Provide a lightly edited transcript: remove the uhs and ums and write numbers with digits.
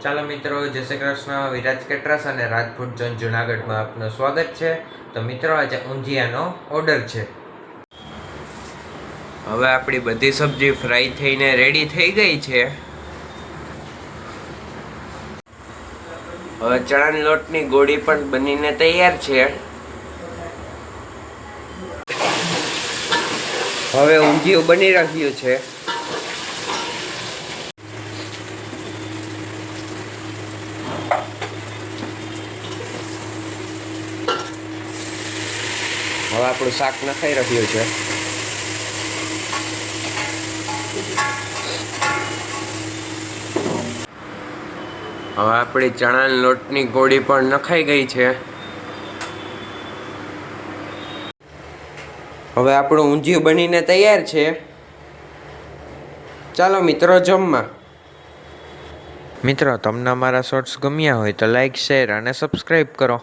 ચાલો મિત્રો, જય શ્રી કૃષ્ણ. વિરાજ કેટરસ અને રાજપૂત ઝોન જુનાગઢમાં આપનું સ્વાગત છે. તો મિત્રો, આજે ઊંધિયાનો ઓર્ડર છે. હવે આપણી બધી સબ્જી ફ્રાય થઈને રેડી થઈ ગઈ છે. હવે ચણાની લોટની ગોળી પણ બનીને તૈયાર છે. હવે ઊંધિયું બની રહ્યું છે. હવે આપણું શાક નખાઈ રહ્યું છે. હવે આપણી ચણાના લોટની ગોળી પણ નખાઈ ગઈ છે. હવે આપણું ઊંધિયું બનીને તૈયાર છે. ચાલો મિત્રો, જમવા. મિત્રો, તમને અમારા શોર્ટ્સ ગમ્યા હોય તો લાઈક, શેર અને સબસ્ક્રાઈબ કરો.